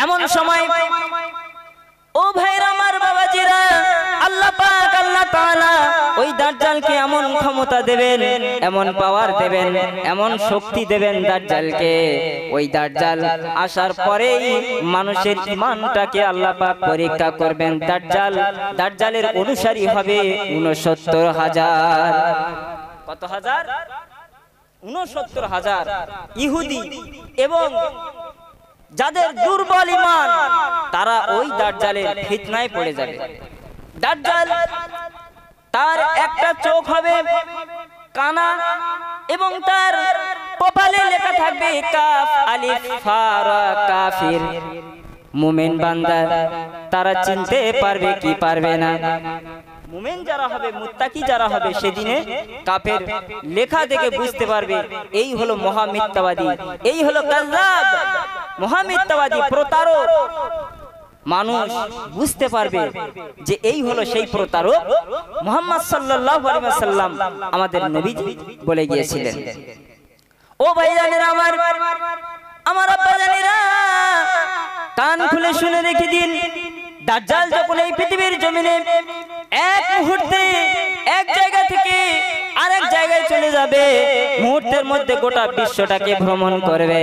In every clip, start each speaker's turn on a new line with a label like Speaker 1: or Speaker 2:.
Speaker 1: এমন সময় ও ভাইরা আমার বাবাজিরা, আল্লাহ পাক আল্লাহ তাআলা ওই দাজ্জালকে এমন ক্ষমতা দেবেন, এমন পাওয়ার দেবেন, এমন শক্তি দেবেন দাজ্জালকে। ওই দাজ্জাল আসার পরেই মানুষের ঈমানটাকে আল্লাহ পাক পরীক্ষা করবেন। দাজ্জালের অনুসারী হবে ৬৯,০০০। কত হাজার? ৬৯,০০০ ইহুদি এবং যাদের দুর্বল ঈমান তারা ওই দাজ্জালের ফিতনায় পড়ে যাবে। দাজ্জাল তার একটা চোখ হবে কানা এবং তার কপালে লেখা থাকবে কাফ আলিফ ফা রা কাফির। মুমিন বান্দা তারা চিনতে পারবে কি পারবে না? মুমিন যারা হবে, মুত্তাকি যারা হবে, সেদিনে কাফের লেখা দেখে বুঝতে পারবে এই হলো মহা মিথ্যাবাদী, এই হলো কাযযাব, মহা মিথ্যাবাদী, প্রতারক। মানুষ বুঝতে পারবে যে এই হলো সেই প্রতারক মুহাম্মদ সাল্লাল্লাহু আলাইহি ওয়াসাল্লাম আমাদের নবীজি বলে গিয়েছিলেন। ও ভাইজানেরা আমার আব্বাজানেরা, কান খুলে শুনে রেখে দিন। দাজ্জাল যখন এই পৃথিবীর জমিনে এক মুহূর্তে এক জায়গা থেকে আরেক জায়গায় চলে যাবে, মুহূর্তের মধ্যে গোটা বিশ্বটাকে ভ্রমণ করবে,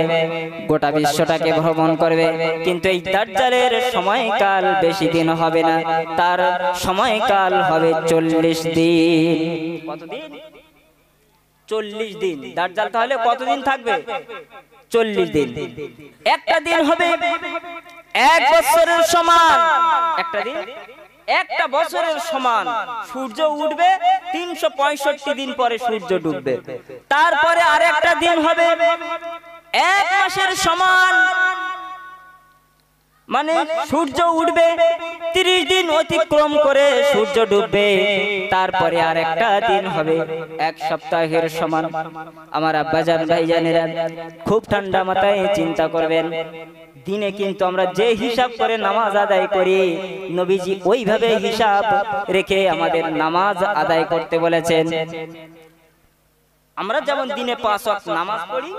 Speaker 1: গোটা বিশ্বটাকে ভ্রমণ করবে। কিন্তু এই দাজ্জালের সময়কাল বেশি দিন হবে না, তার সময়কাল হবে ৪০ দিন। কতদিন? ৪০ দিন। দাজ্জাল তাহলে কতদিন থাকবে? ৪০ দিন। একটা দিন হবে ১ বছরের সমান। একটা দিন একটা বছরের সমান। সূর্য উঠবে ৩৬৫ দিন পরে সূর্য ডুববে। তারপরে আরেকটা দিন হবে ১ মাসের সমান, মানে সূর্য উঠবে ৩০ দিন অতিক্রম করে সূর্য ডুববে। তারপরে আরেকটা দিন হবে ১ সপ্তাহের সমান। আমার আব্বাজান ভাইজানেরা, খুব ঠান্ডা মাথায় চিন্তা করবেন। দিনে কিন্তু আমরা যে হিসাব করে নামাজ আদায় করি, নবীজি ওইভাবে হিসাব রেখে আমাদের নামাজ আদায় করতে বলেছেন। আমরা যেমন দিনে ৫ ওয়াক্ত নামাজ পড়ি,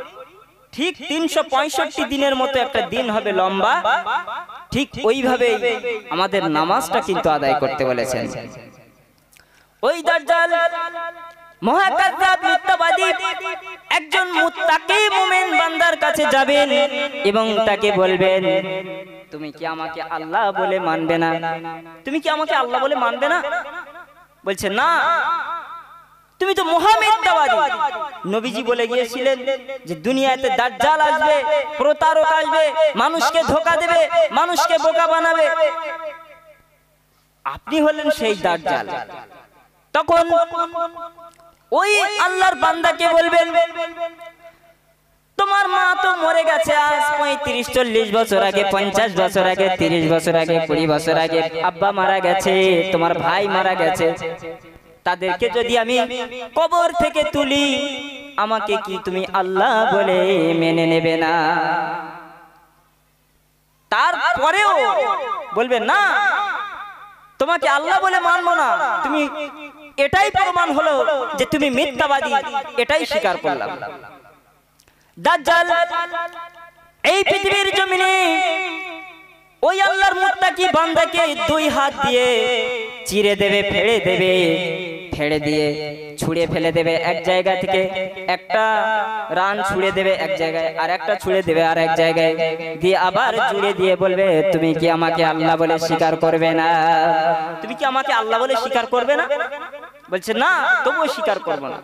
Speaker 1: ঠিক ৩৬৫ দিনের মতো একটা দিন হবে লম্বা, ঠিক ওইভাবে আমাদের নামাজটা কিন্তু আদায় করতে বলেছেন। ওই দাজ্জাল মহাকাযযাব মিথ্যাবাদী একজন মুত্তাকি মুমিন বান্দার কাছে যাবেন এবং তাকে বলবেন, তুমি কি আমাকে আল্লাহ বলে মানবে না? তুমি কি আমাকে আল্লাহ বলে মানবে না? বলছে না, তুমি তো মহা মিথ্যাবাদী। নবীজি বলে গিয়েছিলেন যে দুনিয়াতে দাজ্জাল আসবে, প্রতারক আসবে, মানুষকে ধোঁকা দেবে, মানুষকে বোকা বানাবে। আপনি হলেন সেই দাজ্জাল। তখন ওই আল্লাহর বান্দাকে বলবেন, তোমার মা তো মরে গেছে আজ ৩৫-৪০ বছর আগে, ৫০ বছর আগে, ৩০ বছর আগে, ২০ বছর আগে। আব্বা মারা গেছে, তোমার ভাই মারা গেছে। তাদেরকে যদি আমি কবর থেকে তুলি, আমাকে কি তুমি আল্লাহ বলে মেনে নেবে না? তারপরেও বলবে না, তোমাকে আল্লাহ বলে মানবো না। তুমি এটাই প্রমাণ হলো যে তুমি মিথ্যাবাদী, এটাই স্বীকার করলাম। দাজ্জাল এই পৃথিবীর জমিনে ওই আল্লাহর মুত্তাকি বান্দাকে ২ হাত দিয়ে চিরে দেবে, ফেড়ে দেবে, ফেড়ে দিয়ে ছুঁড়ে ফেলে দেবে। এক জায়গা থেকে একটা রান ছুঁড়ে দেবে এক জায়গায়, আর একটা ছুঁড়ে দেবে আর এক জায়গায়, দিয়ে আবার জুড়ে দিয়ে বলবে, তুমি কি আমাকে আল্লাহ বলে স্বীকার করবে না? তুমি কি আমাকে আল্লাহ বলে স্বীকার করবে না? বলছে না, তবুও স্বীকার করব না।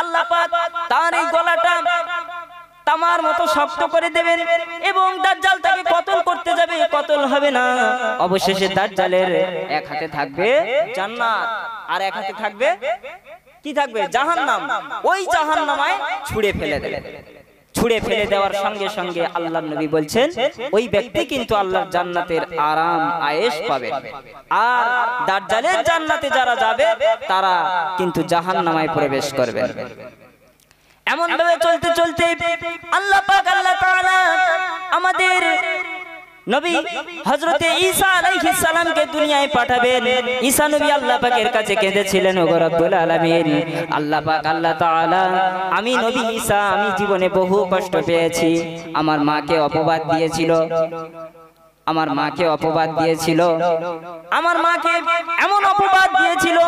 Speaker 1: আল্লাহ পাক তার এই গলাটা তামার মতো শক্ত করে দেবেন এবং দাজ্জাল তাকে কতল করতে যাবে, কতল হবে না। অবশেষে দাজ্জালের এক হাতে থাকবে জান্নাত, আর এক হাতে থাকবে কি থাকবে? জাহান্নাম। ওই জাহান্নামায় ছুঁড়ে ফেলে দেবে। ছুঁড়ে ফেলে দেওয়ার সঙ্গে সঙ্গে আল্লাহর নবী বলছেন, ওই ব্যক্তি কিন্তু আল্লাহর জান্নাতের আরাম আয়েশ পাবে। আর দাজ্জালের জান্নাতে যারা যাবে তারা কিন্তু জাহান্নামায় প্রবেশ করবে। এমন ভাবে চলতে চলতে আল্লাহ পাক আল্লাহ তাআলা আমাদের নবী হযরতে ঈসা আলাইহিস সালামকে দুনিয়ায় পাঠাবেন। ঈসা নবী আল্লাহ পাকের কাছে কেঁদেছিলেন, ওগো রব্বুল আলামিন, আল্লাহ পাক আল্লাহ তাআলা, আমি নবী ঈসা, আমি জীবনে বহু কষ্ট পেয়েছি। আমার মাকে অপবাদ দিয়েছিল, আমার মাকে অপবাদ দিয়েছিল, আমার মাকে এমন অপবাদ দিয়েছিল,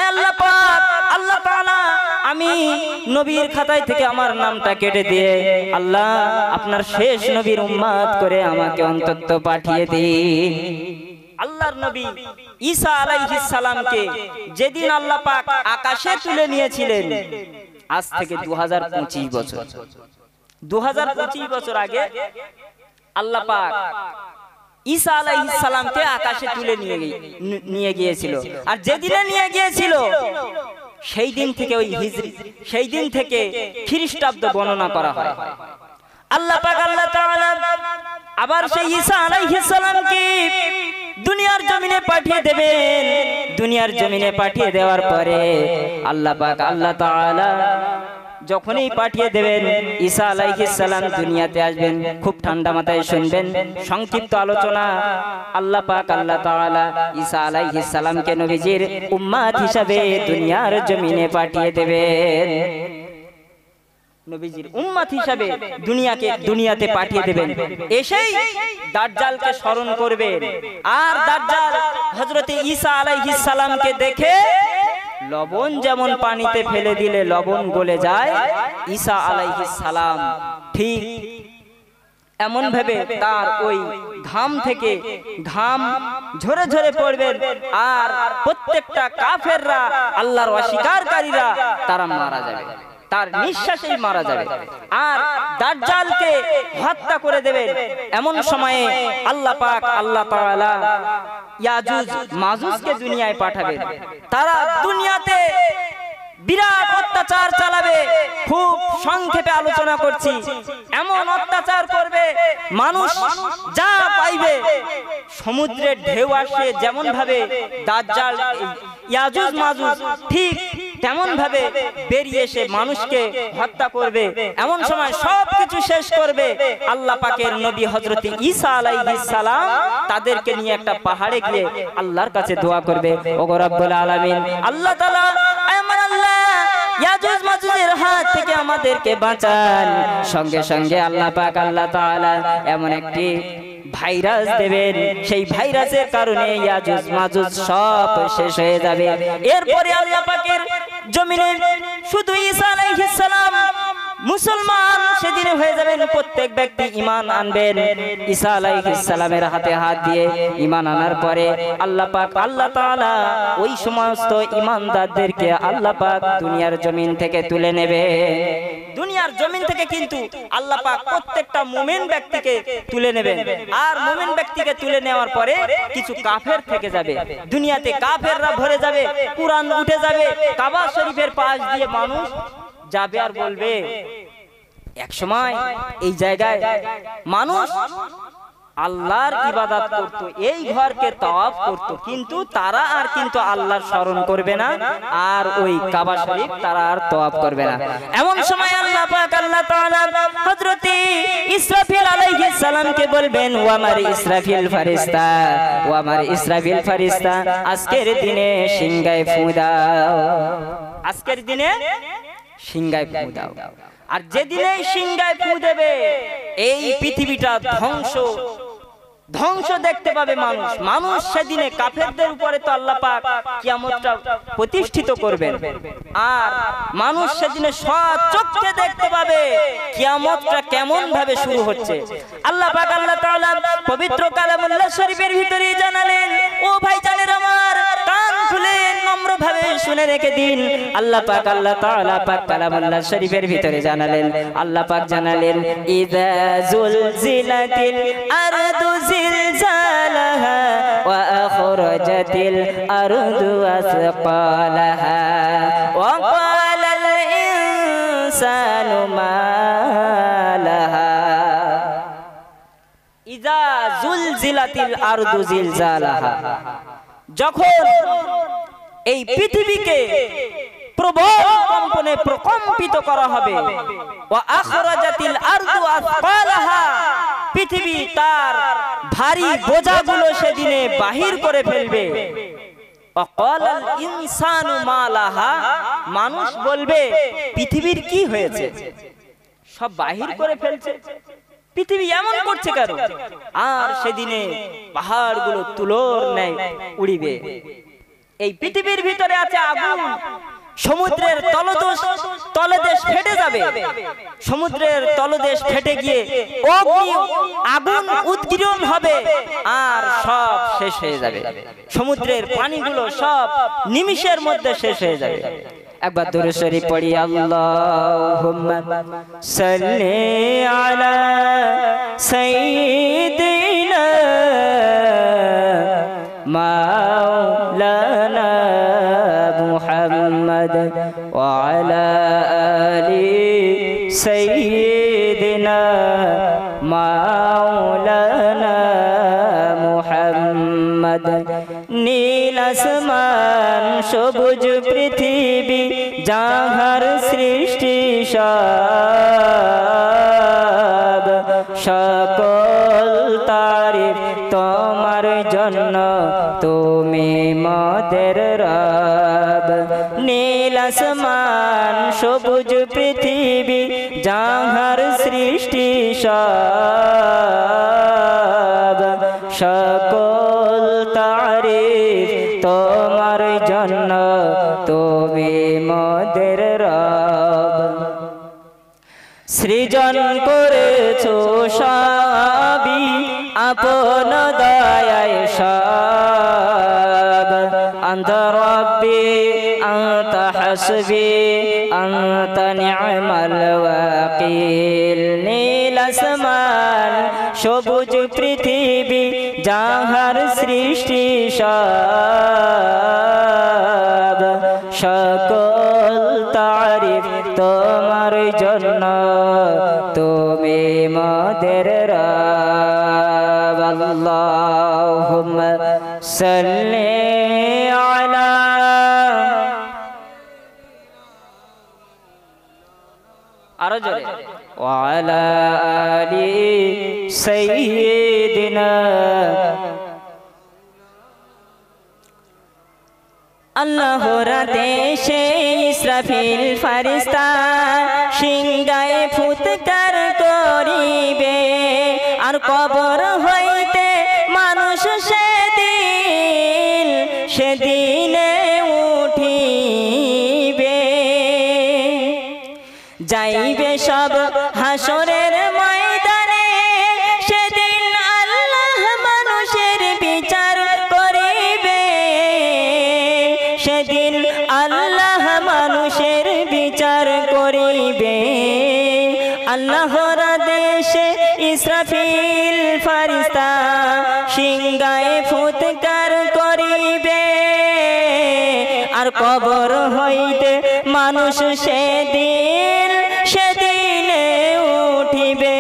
Speaker 1: আল্লাহ পাক আল্লাহ তাআলা আমি নবীর খাতায় থেকে আমার নামটা কেটে দিয়ে আল্লাহ আপনার শেষ নবীর উম্মত করে আমাকে অন্তত পাঠিয়ে দিন। আল্লাহর নবী ঈসা আলাইহিস সালামকে যেদিন আল্লাহ পাক আকাশে তুলে নিয়েছিলেন, আজ থেকে 2025 বছর, 2025 বছর আগে আল্লাহ পাক ঈসা আলাইহিস সালামকে আকাশে তুলে নিয়ে গিয়েছিল। আর যেদিনে নিয়ে গিয়েছিল সেই দিন থেকে ওই হিজরি, সেই দিন থেকে খ্রিস্টাব্দ গণনা করা হয়। আল্লাহ পাক আল্লাহ তাআলা আবার সেই ঈসা আলাইহিস সালামকে দুনিয়ার জমিনে পাঠিয়ে দেবেন। দুনিয়ার জমিনে পাঠিয়ে দেওয়ার পরে আল্লাহ পাক আল্লাহ তাআলা যখনই পাঠিয়ে দেবেন ঈসা আলাইহিস সালাম দুনিয়াতে আসবেন। খুব ঠান্ডা মাথায় শুনবেন, সংক্ষিপ্ত আলোচনা। আল্লাহ পাক আল্লাহ তাআলা ঈসা আলাইহিস সালামকে নবীজির উম্মত হিসাবে দুনিয়ার জমিনে পাঠিয়ে দেবেন। নবীজির উম্মত হিসাবে দুনিয়াতে পাঠিয়ে দেবেন। এসেই দাজ্জালকে স্মরণ করবেন। আর দাজ্জাল হযরত ঈসা আলাইহিস সালামকে দেখে লবণ যেমন পানিতে ফেলে দিলে লবণ গলে যায়, ঈসা আলাইহিস সালাম ঠিক এমন ভাবে তার ওই ঘাম থেকে ঘাম ঝরে ঝরে পড়বেন। আর প্রত্যেকটা কাফেররা, আল্লাহর অস্বীকারীরা তারা মারা যাবে, তার নিঃশ্বাসেই মারা যাবে। আর দাজ্জালকে হত্যা করে দেবেন। এমন সময়ে আল্লাহ পাক আল্লাহ তাআলা ইয়াজুজ মাজুজকে দুনিয়ায় পাঠাবেন। তারা দুনিয়াতে বিরাট অত্যাচার চালাবে। খুব সংক্ষেপে আলোচনা করছি। এমন অত্যাচার করবে, মানুষ যা পাইবে, সমুদ্রের ঢেউ আসে যেমন ভাবে দাজ্জাল ইয়াজুজ মাজুজ ঠিক তেমন ভাবে বেরিয়ে এসে মানুষকে হত্যা করবে। এমন সময় সবকিছু শেষ করবে। আল্লাহ পাকের নবী হযরত ঈসা আলাইহিস সালাম তাদেরকে নিয়ে একটা পাহাড়ে গিয়ে আল্লাহর কাছে দোয়া করবে, ওগো রব্বুল আলামিন, আল্লাহ তাআলা আমার আল্লাহ ইয়াজুজ মাজুজের হাত থেকে আমাদেরকে বাঁচান। সঙ্গে সঙ্গে আল্লাহ পাক আল্লাহ তাআলা এমন একটি ভাইরাস দেবেন, সেই ভাইরাসের কারণে ইয়াজুজ মাজুজ সব শেষ হয়ে যাবে। এরপরে আল্লাহ পাকের জমিনে শুধু ঈসা আলাইহিস সালাম মুসলমান সেদিন হয়ে যাবেন। প্রত্যেক ব্যক্তি ঈমান আনবেন। ঈসা আলাইহিস সালামের হাতে হাত দিয়ে ঈমান আনার পরে আল্লাহ পাক আল্লাহ তাআলা ওই সমস্ত ঈমানদারদেরকে আল্লাহ পাক দুনিয়ার জমিন থেকে তুলে নেবে। দুনিয়ার জমিন থেকে কিন্তু আল্লাহ পাক প্রত্যেকটা মুমিন ব্যক্তিকে তুলে নেবেন। আর মুমিন ব্যক্তিকে তুলে নেওয়ার পরে কিছু কাফের থেকে যাবে। দুনিয়াতে কাফেররা ভরে যাবে, কুরআন উঠে যাবে, কাবা শরীফের পাশ দিয়ে মানুষ যাবে আর বলবে, এক সময় এই জায়গায় মানুষ আল্লাহর ইবাদত করত, এই ঘরকে তাওয়াফ করত, কিন্তু তারা আর কিন্তু আল্লাহর স্মরণ করবে না, আর ওই কাবা শরীফ তারা আর তাওয়াফ করবে না। এমন সময় আল্লাহ পাক আল্লাহ তাআলা হযরত ইসরাফিল আলাইহিস সালামকে বলবেন, ও আমার ইসরাফিল ফেরেশতা, ও আমার ইসরাফিল ফেরেশতা, আজকের দিনে সিংহায় ফু দাও, আজকের দিনে সিংহায় ফু দাও। আর যেদিনে সিংহায় ফু দেবে এই পৃথিবীটা ধ্বংস দেখতে পাবে মানুষ। মানুষ সেদিনে কাফেরদের উপরে তো আল্লাহ পাক কিয়ামতটা প্রতিষ্ঠিত করবেন। আর মানুষ সেদিনে সচক্ষে দেখতে পাবে কিয়ামতটা কেমন ভাবে শুরু হচ্ছে। আল্লাহ পাক আল্লাহ তাআলা পবিত্র কালামুল্লাহ শরীফের ভিতরে জানালেন, ও ভাইজানের আমার কান খুলে নম্র ভাবে শুনে রেখে দিন। আল্লাহ পাক আল্লাহ তাআলা পাক কালামুল্লাহ শরীফের ভিতরে জানালেন, আল্লাহ পাক জানালেন, ইযা যুলজিলাতিল আরদু জিলজালাহা ওয়া আখরাজাতিল আরদু আসকালাহা ওয়া ক্বালাল ইনসানু মা লাহা। ইযা যুলজিলাতিল আরদু জিলজালাহা, যখন এই পৃথিবীকে প্রবল কম্পনে প্রকম্পিত করা হবে, ওয়া আখরাজাতিল আরদু আসকালাহা, পৃথিবী তার ভারী বোঝাগুলো সেদিনে বাহির করে ফেলবে। ওয়া ক্বালাল ইনসানু মা লাহা, মানুষ বলবে পৃথিবীর কি হয়েছে, সব বাহির করে ফেলছে, পৃথিবী এমন করছে কেন? আর সেদিনে পাহাড়গুলো তুলোর ন্যায় উড়িবে। এই পৃথিবীর ভিতরে আছে আগুন, সমুদ্রের তলদেশ ফেটে যাবে, সমুদ্রের তলদেশ ফেটে গিয়ে অগ্নি আগুন উদ্গীরণ হবে আর সব শেষ হয়ে যাবে। সমুদ্রের পানিগুলো সব নিমিষের মধ্যে শেষ হয়ে যাবে। একবার দরুদ শরীফ পড়ি, আল্লাহুম্মা সাল্লি আলা সাইয়্যিদিনা মাওলানা মুহাম্মদ ওয়া আলা আলি সাইয়্যিদিনা মাওলানা মুহাম্মদ। নীল আসমান সবুজ পৃথিবী যাহার সৃষ্টি সব, সকল তারিফ তোমার জন্য তুমি মোদের রব। নীল আসমান সবুজ পৃথিবী যাহার সৃষ্টি সব, সকল তারিফ তোমার জন্য তুমি মোদের রব। সৃজন করেছো সবই আপন দয়ায় সব। আন্ত রব্বি আন্ত হাসবি আন্ত নি'মাল ওয়াকিল। নীল আসমান সবুজ পৃথিবী যাহার সৃষ্টি সব, সকল তারিফ তোমার জন্য তুমি মোদের রব। আল্লাহুম্মা সাল্লি আলা আরো জোরে ওয়া আলা আলি সাইয়্যিদিনা। আল্লাহর আদেশে ইসরাফিল ফারিস্তা সিংহায় ফুৎকার করিবে, আর কবর হইতে মানুষ সেদিনে উঠিবে। যাইবে সব হাসরের ময়দানে, সেদিন আল্লাহ মানুষের বিচার করিবে। সেদিন আল্লাহ মানুষের বিচার করিবে। আল্লাহর আদেশে ইসরাফিল ফারিস্তা সিংহায় ফুৎকার করিবে, আর কবর হইতে মানুষ সেদিনে উঠিবে।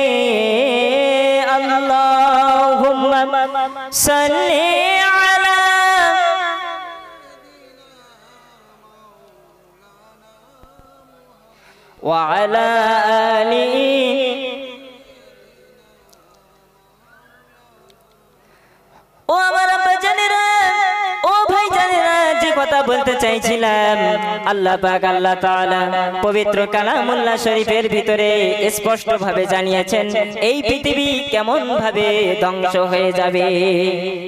Speaker 1: আল্লাহুম্মা সাল্লি আলা ওয়া আলা আলি। ও আমার আব্বা জানেরা, ও ভাই জানেরা, যে কথা বলতে চাইছিলাম, আল্লাহ পাক আল্লাহ তাআলা পবিত্র কালামুল্লাহ শরীফের ভিতরে স্পষ্ট ভাবে জানিয়েছেন এই পৃথিবী কেমন ভাবে ধ্বংস হয়ে যাবে,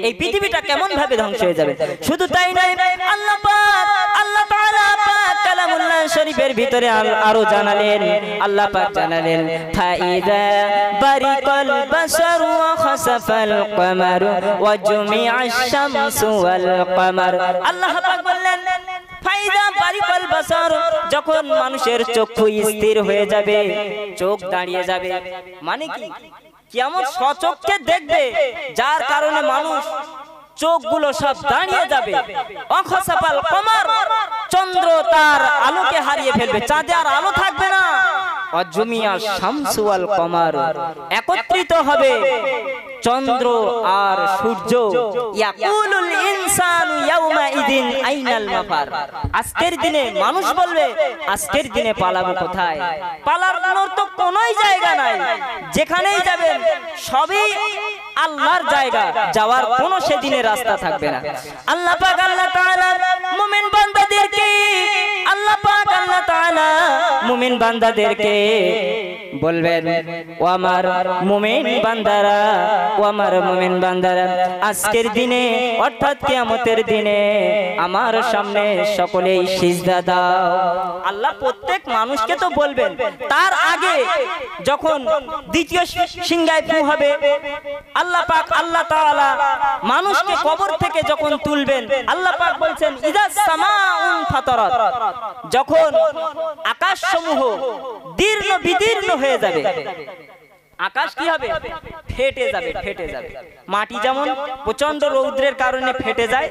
Speaker 1: এই পৃথিবীটা কেমন ভাবে ধ্বংস হয়ে যাবে। শুধু তাই নয়, আল্লাহ পাক আল্লাহ তাআলা পাক কালামুল্লাহ শরীফের ভিতরে আরো জানালেন, আল্লাহ পাক জানালেন, ফাইদা বারিকাল বাসারু ওয়া খাসাফাল কমারু ওয়া জুমিআশ শামসু ওয়াল কমার। আল্লাহ পাক বললেন, ফাইদা বারিকাল বাসার, যখন মানুষের চক্ষু স্থির হয়ে যাবে, চোখ দাঁড়িয়ে যাবে, মানে কি কিয়ামত সচক্ষে দেখবে, যার কারণে মানুষ চোখগুলো সব দাঁড়িয়ে যাবে। অখসাফাল কমার, চন্দ্র তার আলোকে হারিয়ে ফেলবে, চাঁদে আর আলো থাকবে না। অজমিয়া শামসু ওয়াল কমার, একত্রিত হবে চন্দ্র আর সূর্য। ইয়াকুলুল ইনসানু ইয়াউমা ইদিন আইনাল মাফার, আজকের দিনে মানুষ বলবে, আজকের দিনে পালাবো কোথায়? পালানোর তো কোনোই জায়গা নাই, যেখানেই যাবেন সবই আল্লাহর জায়গা, যাওয়ার কোনো সেদিনে রাস্তা থাকবে না। আল্লাহ পাক আল্লাহ তাআলা মুমিন বান্দাদেরকে, আল্লাহ পাক আল্লাহ তাআলা মুমিন বান্দাদেরকে বলবেন, ও আমার মুমিন বান্দারা, ও আমার মুমিন বান্দারা, আজকের দিনে অর্থাৎ কিয়ামতের দিনে আমার সামনে সকলেই সিজদা দাও। আল্লাহ প্রত্যেক মানুষকে তো বলবেন, তার আগে যখন দ্বিতীয় সিংহায় ফু হবে, আল্লাহ পাক আল্লাহ তাআলা মানুষকে কবর থেকে যখন তুলবেন, আল্লাহ পাক বলছেন ইযা সামাউন ফাতারাত, যখন আকাশসমূহ দীর্ণ বিদীর্ণ হয়ে যাবে, আকাশ কি হবে? ফেটে যাবে, ফেটে যাবে। মাটি যেমন প্রচন্ড রৌদ্রের কারণে ফেটে যায়,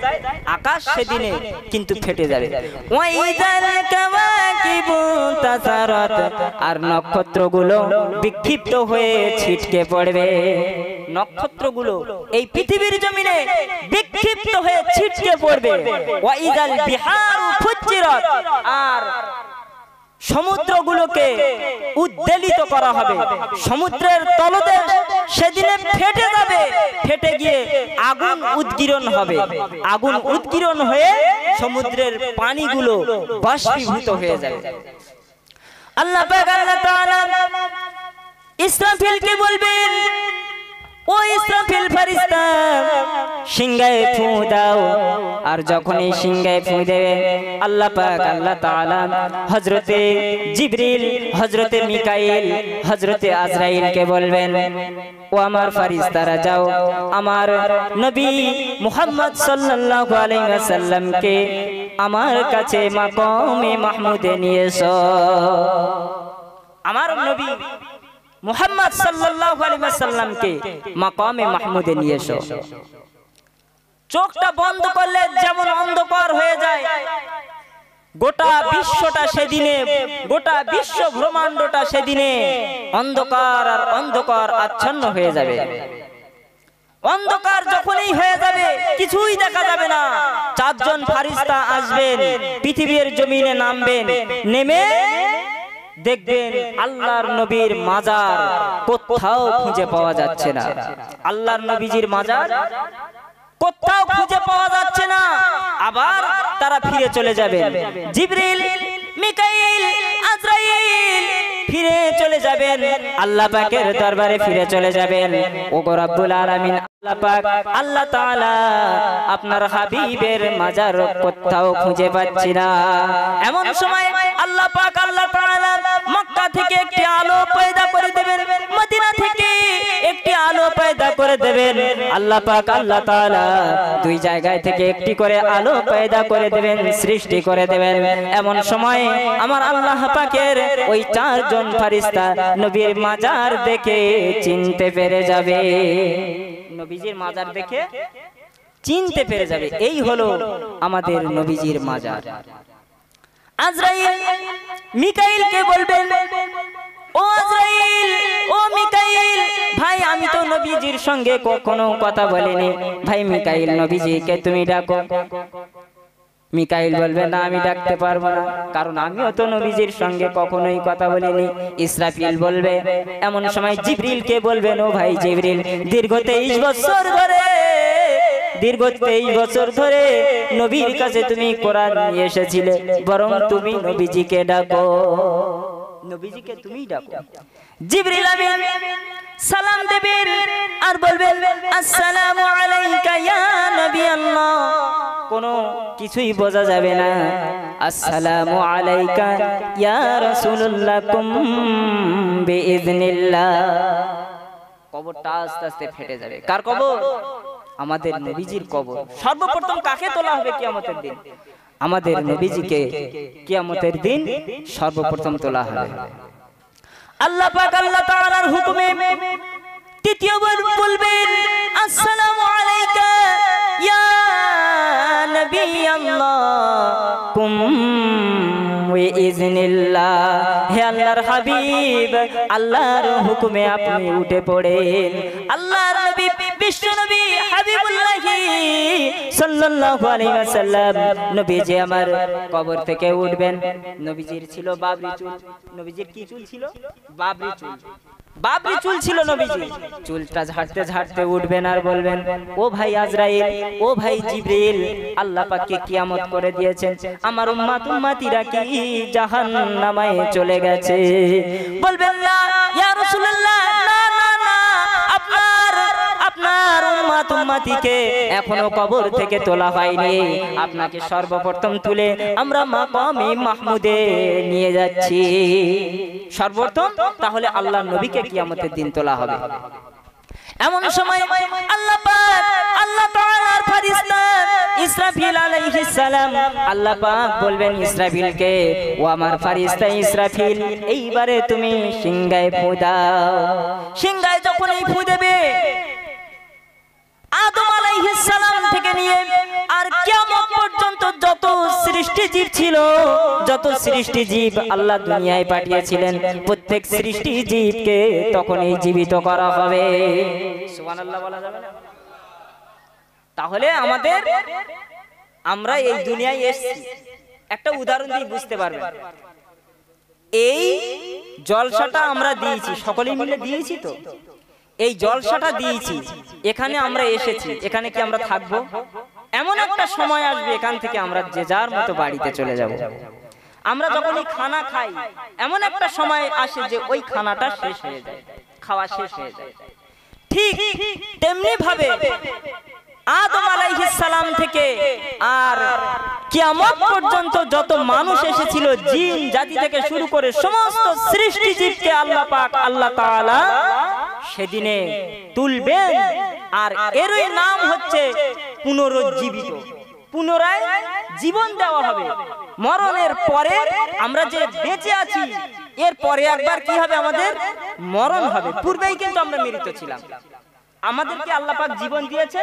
Speaker 1: আকাশ সেদিনে কিন্তু ফেটে যাবে। ওয়াইদাল কাওয়াকিবু তাসারাত, আর নক্ষত্রগুলো বিক্ষিপ্ত হয়ে ছিটকে পড়বে। নক্ষত্রগুলো এই পৃথিবীর জমিনে বিক্ষিপ্ত হয়ে ছিটকে পড়বে। ওয়াইদাল বিহারু ফুজ্জিরাত, আর সমুদ্রগুলোকে উদ্বেলিত করা হবে। সমুদ্রের তলদেশ সেদিনে ফেটে যাবে, ফেটে গিয়ে আগুন উদ্গীরণ হবে। আগুন উদ্গীরণ হয়ে সমুদ্রের পানিগুলো বাষ্পীভূত হয়ে যাবে। আল্লাহ পাক আল্লাহ তাআলা ইসরাফিলকে বলবেন, ও ইসরাফিল ফেরেশতা, সিংহায় ফু দাও। আর যখনই সিংহায় ফু দেবে, আল্লাহ পাক আল্লাহ তাআলা হযরতে জিবরিল, হযরতে মিকাইল, হযরতে আজরাইলকে বলবেন, ও আমার ফেরেশতারা যাও, আমার নবী মুহাম্মদ সাল্লাল্লাহু আলাইহি ওয়াসাল্লামকে আমার কাছে মাকামে মাহমুদে নিয়ে এসো। আমার নবী মুহাম্মদ সাল্লাল্লাহু আলাইহি ওয়াসাল্লামকে মাকামে মাহমুদে নিয়ে এসো। চোখটা বন্ধ করলে যেমন অন্ধকার হয়ে যায়, গোটা বিশ্বটা সেদিনে, গোটা বিশ্ব ব্রহ্মাণ্ডটা সেদিনে অন্ধকার আর অন্ধকার আচ্ছন্ন হয়ে যাবে। অন্ধকার যখনই হয়ে যাবে, কিছুই দেখা যাবে না। চারজন ফেরেশতা আসবেন, পৃথিবীর জমিনে নামবেন, নেমে দেখবেন আল্লাহর নবীর মাজার কোথাও খুঁজে পাওয়া যাচ্ছে না। আল্লাহর নবীজির মাজার কোথাও খুঁজে পাওয়া যাচ্ছে না। আবার তারা ফিরে চলে যাবে। জিবরিল, মিকাইল, আজরাইল ফিরে চলে যাবেন, আল্লাহ পাকের দরবারে ফিরে চলে যাবেন। ওগো রব্বুল আলামিন, আল্লাহ পাক আল্লাহ তাআলা আপনার হাবিবের মাজার কোথাও খুঁজে পাচ্ছি না। এমন সময় আল্লাহ পাক আল্লাহ তাআলা মক্কা থেকে একটি আলো পয়দা করে দেবেন, মদিনা থেকে একটি আলো পয়দা করে দেবেন। আল্লাহ পাক আল্লাহ তাআলা দুই জায়গায় থেকে একটি করে আলো পয়দা করে দেবেন, সৃষ্টি করে দেবেন। এমন সময় আমার আল্লাহ পাকের ওই চারজন ফেরেশতা নবীর মাজার দেখে চিনতে পেরে যাবে। নবীজির মাজার দেখে চিনতে পেরে যাবে, এই হলো আমাদের নবীজির মাজার। আজরাইল মিকাইলকে বলবেন, ও আজরাইল, ও মিকাইল, ভাই আমি তো নবীজির সঙ্গে কখনো কথা বলিনি, ভাই মিকাইল নবীজিকে তুমি ডাকো। মিকাইল বলবে, না আমি ডাকতে পারবো না, কারণ আমিও তো নবীজির সঙ্গে কখনোই কথা বলিনি। ইসরাফিল বলবে, এমন সময় জিবরিলকে বলবেন, ও ভাই জিবরিল, দীর্ঘ 23 বছর ধরে, দীর্ঘ 23 বছর ধরে নবীর কাছে তুমি কোরআন নিয়ে এসেছিলে, বরং তুমি নবীজিকে ডাকো, নবীজিকে তুমি ডাকো। জিবরিল আমিন সালাম দেবেন আর বলবেন, আসসালামু আলাইকা ইয়া নবী আল্লাহ। কোনো কিছুই বোঝা যাবে না। আসসালামু আলাইকা ইয়া রাসূলুল্লাহ কুম বিইذنিল্লাহ। কবরটা আস্তে আস্তে ফেটে যাবে। কার কবর? আমাদের নবীজির কবর। সর্বপ্রথম কাকে তোলা হবে কিয়ামতের দিন? আমাদের নবীজিকে কিয়ামতের দিন সর্বপ্রথম তোলা হবে। আল্লাহ পাক আল্লাহ তাআলার হুকুমে তৃতীয়বার বলবেন, আসসালামু আলাইকা ইয়া নবী আল্লাহ কুম বিইذনিল্লাহ। হে আল্লাহর হাবিব, আল্লাহর হুকুমে আপনি উঠে পড়েন। আল্লাহর নবী বিশ্ব নবী হাবিবুল্লাহ সাল্লাল্লাহু আলাইহি ওয়াসাল্লাম নবীজি আমার কবর থেকে উঠবেন। নবীজির ছিল বাবরি চুল। নবীজির কি চুল ছিল? বাবরি চুল। বাবরি চুল ছিল নবীজি, চুলটা ঝাড়তে ঝাড়তে উঠবেন আর বলবেন, ও ভাই আজরাইল, ও ভাই জিবরিল, আল্লাহ পাককে কিয়ামত করে দিয়েছেন, আমার উম্মতিরা কি জাহান্নামে চলে গেছে। বলবেন না ইয়া রাসূলুল্লাহ, না না না, আপনার উম্মতিকে এখনো কবর থেকে তোলা হয়নি, আপনাকে সর্বপ্রথম তুলে আমরা মাকামে মাহমুদে নিয়ে যাচ্ছি সর্বপ্রথম, তাহলে আল্লাহর নবীকে কিয়ামতের দিন তোলা হবে। এমন সময় আল্লাহ পাক, আল্লাহ তাআলার ফেরেশতা ইসরাফিল আলাইহিস সালাম, আল্লাহ পাক বলবেন ইসরাফিলকে, ও আমার ফেরেশতা ইসরাফিল, এইবারে তুমি সিংহায় ফু দাও। সিংহায় যখন এই ফু দেবে, আদম আলাইহিস সালাম থেকে নিয়ে আর কিয়ামত পর্যন্ত যত সৃষ্টি জীব ছিল, যত সৃষ্টি জীব আল্লাহ দুনিয়ায় পাঠিয়েছিলেন, প্রত্যেক সৃষ্টি জীবকে তখন এই জীবিত করা হবে। সুবহানাল্লাহ বলা যাবে না? তাহলে আমরা এই দুনিয়ায় এসেছি, একটা উদাহরণ দিয়ে বুঝতে পারবেন। এই জলসাটা আমরা দিয়েছি, সকলেই মিলে দিয়েছি তো, এই জলসাটা দিয়েছি, এখানে আমরা এসেছি, এখানে কি আমরা থাকবো? এমন একটা সময় আসবে এখান থেকে আমরা যে যার মতো বাড়িতে চলে যাব। আমরা যখন এই খানা খাই, এমন একটা সময় আসে যে ওই খানাটা শেষ হয়ে যায়, খাওয়া শেষ হয়ে যায়। ঠিক তেমনি ভাবে আদম আলাইহিস সালাম থেকে আর কিয়ামত পর্যন্ত যত মানুষ এসেছিল, জিন জাতি থেকে শুরু করে সমস্ত সৃষ্টি জীবকে আল্লাহ পাক, আল্লাহ তাআলা সেদিনে তুলবেন, আর এরই নাম হচ্ছে পুনরুজ্জীবিত, পুনরায় জীবন দেওয়া হবে। মরণের পরে আমরা যে বেঁচে আছি, এর পরে একবার কি হবে, আমাদের মরণ হবে। পূর্বেই কিন্তু আমরা মৃত ছিলাম, আমাদেরকে আল্লাহ পাক জীবন দিয়েছে,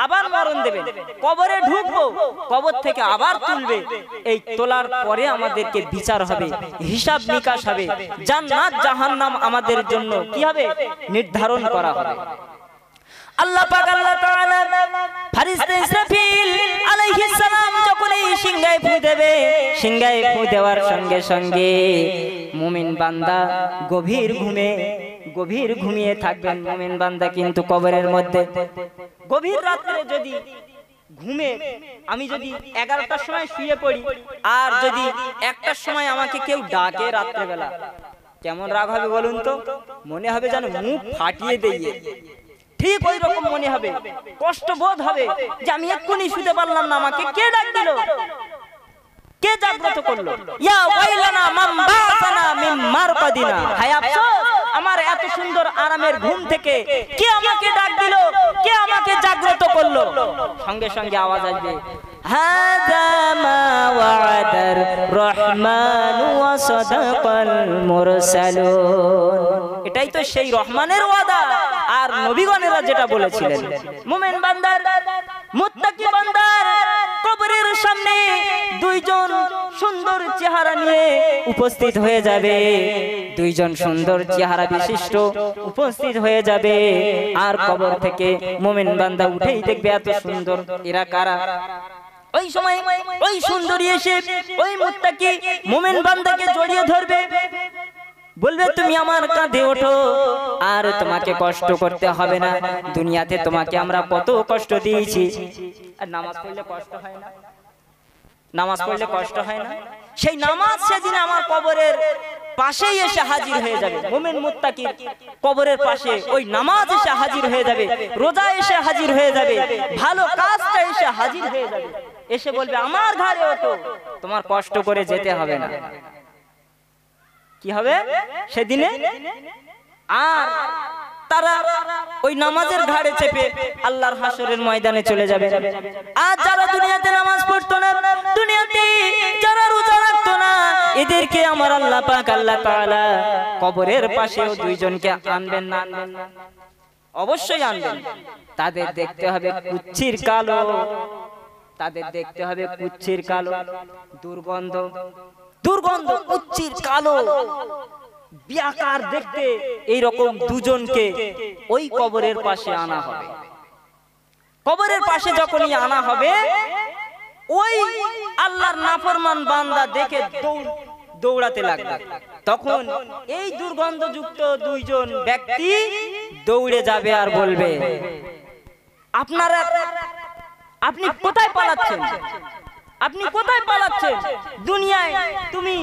Speaker 1: আবার মরণ দেবেন, কবরে ঢুকবো, কবর থেকে আবার তুলবে, এই তোলার পরে আমাদেরকে বিচার হবে, হিসাব নিকাশ হবে, জান্নাত জাহান্নাম আমাদের জন্য কি হবে, নির্ধারণ করা হবে। আল্লাহ পাক, আল্লাহ তাআলা ফেরেশতা ইসরাফিল আলাইহিস সালাম যখন এই সিংহায় ফু দেবে, সিংহায় ফু দেওয়ার সঙ্গে সঙ্গে মুমিন বান্দা গভীর ঘুমিয়ে থাকবেন। মুমিন বান্দা কিন্তু কবরের মধ্যে গভীর রাত্রে যদি ঘুমে, আমি যদি 11টার সময় শুয়ে পড়ি আর যদি 1টার সময় আমাকে কেউ ডাকে রাত্রেবেলা, কেমন রাগ হবে বলুন তো? মনে হবে যেন মুখ ফাটিয়ে দিয়ে, ঠিক ওই রকম মনে হবে, কষ্ট বোধ হবে যে আমি এক্ষুনি শুতে পারলাম না, আমাকে কে ডাক দিল, কে জাগ্রত করলো? ইয়া ওয়াইলানা মান বাসানা মিন মারকাদিনা, হায় আফসোস, আমার এত সুন্দর আরামের ঘুম থেকে কে আমাকে ডাক দিল, কে আমাকে জাগ্রত করলো? সঙ্গে সঙ্গে আওয়াজ আসবে, হাযা মা ওয়াদার রহমান ওয়া সাদাকাল মুরসালুন। এটাই তো সেই রহমানের ওয়াদা আর নবীগণেরা যেটা বলেছিলেন। মুমিন বান্দার, মুত্তাকি বান্দার কবরের সামনে দুইজন সুন্দর চেহারা নিয়ে উপস্থিত হয়ে যাবে, দুইজন সুন্দর চেহারা বিশিষ্ট উপস্থিত হয়ে যাবে, আর কবর থেকে মুমিন বান্দা উঠেই দেখবে এত সুন্দর, এরা কারা? ওই সময় ওই সুন্দরী এসে ওই মুত্তাকি মুমিন বান্দাকে জড়িয়ে ধরবে, বলবে তুমি আমার কাঁধে ওঠো, আর তোমাকে কষ্ট করতে হবে না, দুনিয়াতে তোমাকে আমরা কত কষ্ট দিয়েছি। আর নামাজ পড়লে কষ্ট হয় না? নামাজ পড়লে কষ্ট হয় না? সেই নামাজ সেদিন আমার কবরের পাশেই এসে হাজির হয়ে যাবে। মুমিন মুত্তাকির কবরের পাশে ওই নামাজ এসে হাজির হয়ে যাবে, রোজা এসে হাজির হয়ে যাবে, ভালো কাজটা এসে হাজির হয়ে যাবে, এসে বলবে আমার ঘরে ওঠো, তোমার কষ্ট করে যেতে হবে না। কি হবে সেদিনে? আর তারা ওই নামাজের ঘাড়ে চেপে আল্লাহর হাসরের ময়দানে চলে যাবে। আর যারা দুনিয়াতে নামাজ পড়তো না, দুনিয়াতে যারা রোজা রাখতো না, এদেরকে আমার আল্লাহ পাক, আল্লাহ তাআলা কবরের পাশেও দুইজনকে আনবেন না? আনবেন না? অবশ্যই আনবেন। তাদের দেখতে হবে কুচ্ছির কালো, তাদের দেখতে হবে কুচ্ছির কালো, দুর্গন্ধ কুচ্ছির কালো, বিয়াকার দেখতে, এইরকম দুজনকে ওই কবরের পাশে আনা হবে। কবরের পাশে যখনই আনা হবে, ওই আল্লাহর নাফরমান বান্দা দেখে দৌড়াতে লাগবে। তখন এই দুর্গন্ধযুক্ত দুইজন ব্যক্তি দৌড়ে যাবে আর বলবে, আপনারা আপনি কোথায় পালাচ্ছেন, আপনি কোথায় পালাচ্ছেন? দুনিয়ায় তুমি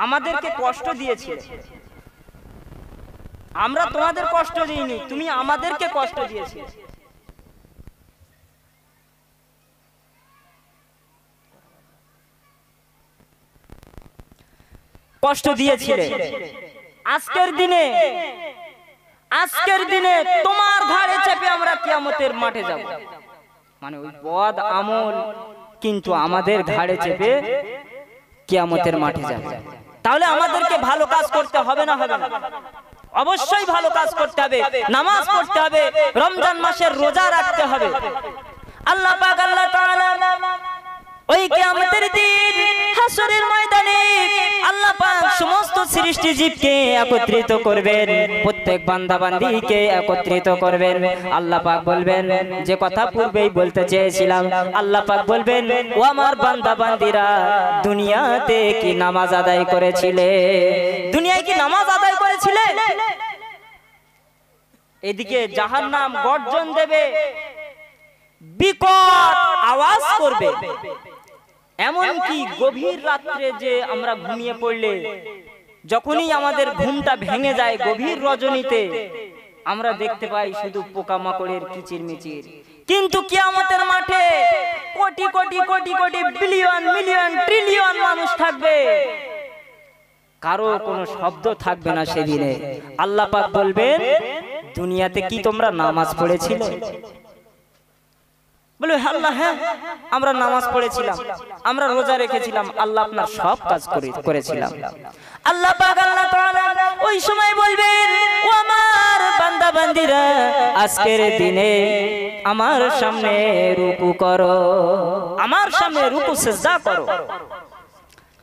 Speaker 1: আমাদেরকে কষ্ট দিয়েছিলে, আমরা তোমাদের কষ্ট দিইনি, তুমি আমাদেরকে কষ্ট দিয়েছিলে। কষ্ট দিয়েছিলে। আজকের দিনে তোমার ঘাড়ে চেপে আমরা কিয়ামতের মাঠে যাব। মানে ওই বদ আমল কিন্তু আমাদের ঘাড়ে চেপে কিয়ামতের মাঠে যাবে। তাহলে আমাদেরকে ভালো কাজ করতে হবে না? হবে না? অবশ্যই ভালো কাজ করতে হবে, নামাজ পড়তে হবে, রমজান মাসের রোজা রাখতে হবে। আল্লাহ পাক আল্লাহ তাআলা ওই কিয়ামতের দিন হাসরের ময়দানে আল্লাহ পাক সমস্ত সৃষ্টি জীবকে একত্রিত করবেন, প্রত্যেক বান্দা বান্দীকে একত্রিত করবেন। আল্লাহ পাক বলবেন যে কথা পূর্বেই বলতে চেয়েছিলাম, আল্লাহ পাক বলবেন, ও আমার বান্দা বান্দীরা, দুনিয়াতে কি নামাজ আদায় করেছিলে? দুনিয়ায় কি নামাজ আদায় করেছিলে? এদিকে জাহান্নাম গর্জন দেবে, বিকট আওয়াজ করবে। এমনকি গভীর রাত্রে যে আমরা ঘুমিয়ে পড়লে যখনই আমাদের ঘুমটা ভেঙে যায়, গভীর রজনীতে আমরা দেখতে পাই শুধু পোকামাকড়ের কিচিরমিচির। কিন্তু কিয়ামতের মাঠে crore crore crore crore billion million trillion মানুষ থাকবে, কারো কোনো শব্দ থাকবে না সেদিনে। আল্লাহ পাক বলবেন, দুনিয়াতে কি তোমরা নামাজ পড়েছিলে? বলে আল্লাহ, হ্যাঁ আমরা নামাজ পড়েছিলাম, আমরা রোজা রেখেছিলাম, আল্লাহ আপনার সব কাজ করেছিলাম। আল্লাহ পাক আল্লাহ তাআলা ওই সময় বলবেন, ও আমার বান্দা বান্দীরা, আজকের দিনে আমার সামনে রুকু করো, আমার সামনে রুকু সিজদা করো।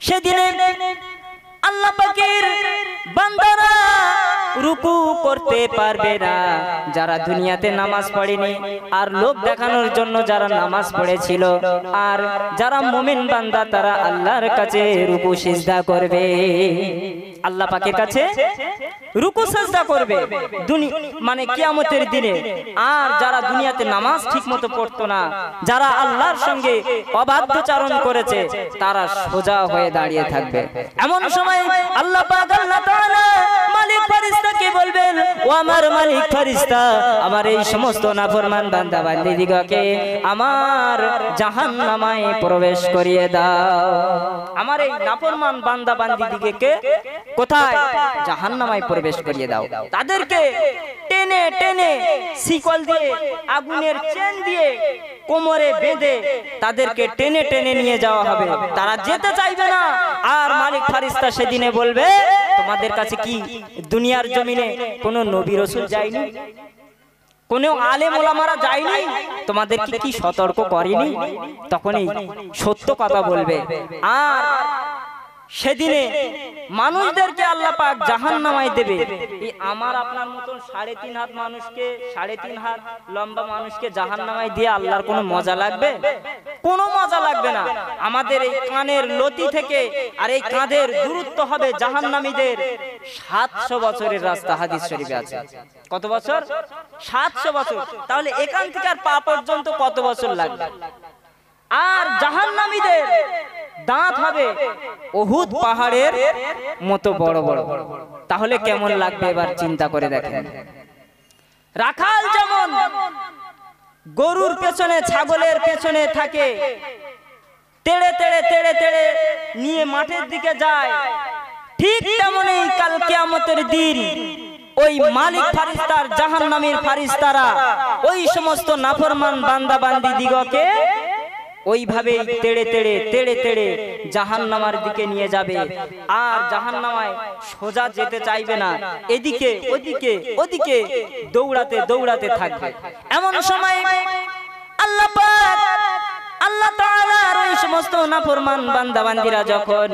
Speaker 1: সেদিনে আল্লাহ পাকের বান্দারা রুকু করতে পারবে না যারা দুনিয়াতে নামাজ পড়েনি, আর লোক দেখানোর জন্য যারা নামাজ পড়েছিল, আর যারা মুমিন বান্দা তারা আল্লাহর কাছে রুকু সিজদা করবে, আল্লাহ পাকের কাছে রুকু সিজদা করবে মানে কিয়ামতের দিনে। আর যারা দুনিয়াতে নামাজ ঠিকমতো পড়তো না, যারা আল্লাহর সঙ্গে অবাধ্যচারণ করেছে, তারা সোজা হয়ে দাঁড়িয়ে থাকবে। এমন সময় আল্লাহ পাক আল্লাহ তাআলা মালিক ফেরেশতাকে বলবেন, ও আমার মালিক ফেরেশতা, আমার এই সমস্ত নাফরমান বান্দা বান্দীদিগকে আমার জাহান্নামায় প্রবেশ করিয়ে দাও। আমার এই নাফরমান বান্দা বান্দীদিগকে কোথায়? জাহান্নামায় প্রবেশ করিয়ে দাও। তাদেরকে টেনে টেনে শিকল দিয়ে, আগুনের চেন দিয়ে কোমরে বেঁধে তাদেরকে টেনে টেনে নিয়ে যাওয়া হবে। তারা যেতে চাইবে না। আর মালিক ফেরেশতা সেদিনে বলবে, তোমাদের কাছে কি দুনিয়ার জমিনে কোনো নবী রাসূল যায়নি? কোন আলেম ওলামারা যায়নি? তোমাদেরকে কি সতর্ক করেনি? তখনই সত্য কথা বলবে। আর সেদিনে মানুষদেরকে আল্লাহ পাক জাহান্নামায় দেবে। এই আমার আপনার মতন 3.5 হাত মানুষকে, 3.5 হাত লম্বা মানুষকে জাহান্নামায় দিয়ে আল্লাহর কোনো মজা লাগবে? কোনো মজা লাগবে না। আমাদের এই কানের লতি থেকে আর এই কাঁধের দূরত্ব হবে জাহান্নামীদের 700 বছরের রাস্তা, হাদিস শরীফে আছে। কত বছর? 700 বছর। তাহলে এখান থেকে আর পা পর্যন্ত কত বছর লাগবে? আর জাহান্নামীদের দাঁত হবে উহুদ পাহাড়ের মতো বড় বড়। তাহলে কেমন লাগবে এবার চিন্তা করে দেখেন। রাখাল যেমন গরুর পেছনে, ছাগলের পেছনে থাকে, তেড়ে তেড়ে তেড়ে তেড়ে নিয়ে মাঠের দিকে যায়, ঠিক তেমনই কাল কিয়ামতের দিন ওই মালিক ফেরেশতার, জাহান্নামীর ফেরেশতারা ওই সমস্ত নাফরমান বান্দা বান্দি দিগকে ওইভাবে তেড়ে তেড়ে তেড়ে তেড়ে জাহান্নামের দিকে নিয়ে যাবে। আর জাহান্নামায় সোজা যেতে চাইবে না, এদিকে ওদিকে ওদিকে দৌড়াতে দৌড়াতে থাকবে। এমন সময় আল্লাহ পাক আল্লাহ তাআলার ওই সমস্ত নাফরমান বান্দা বান্দীরা যখন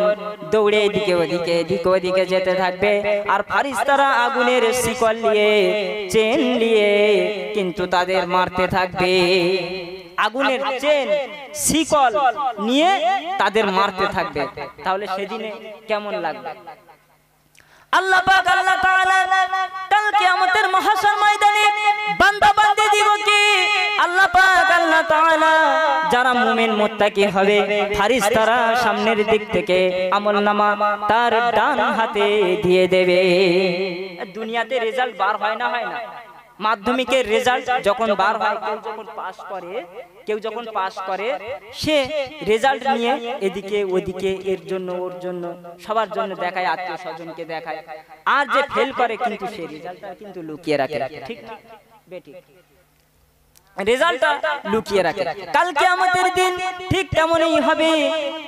Speaker 1: দৌড়ে এদিকে ওদিকে এদিকে ওদিকে যেতে থাকবে, আর ফেরেশতারা আগুনের শিকল নিয়ে, চেন নিয়ে কিন্তু তাদের মারতে থাকবে। আগুনের চেন শিকল নিয়ে তাদের মারতে থাকবে। তাহলে সেদিনে কেমন লাগবে? আল্লাহ পাক আল্লাহ তাআলা কাল কিয়ামতের মহাশর ময়দানে বান্দা বান্দীদিগকে আল্লাহ পাক আল্লাহ তাআলা যারা মুমিন মুত্তাকি হবে ফেরেশতারা সামনের দিক থেকে আমলনামা তার ডান হাতে দিয়ে দেবে। দুনিয়াতে রেজাল্ট বার হয় না, হয় না? মাধ্যমিকের রেজাল্ট যখন বার হয়, কেউ যখন পাস করে সে রেজাল্ট নিয়ে এদিকে ওদিকে এর জন্য ওর জন্য সবার জন্য দেখায়, আত্মীয় স্বজনকে দেখায়। আর যে ফেল করে কিন্তু সে রেজাল্টটা কিন্তু লুকিয়ে রাখে, ঠিক না বেটি? রেজাল্টটা লুকিয়ে রাখে। কাল কিয়ামতের দিন ঠিক তেমনই হবে।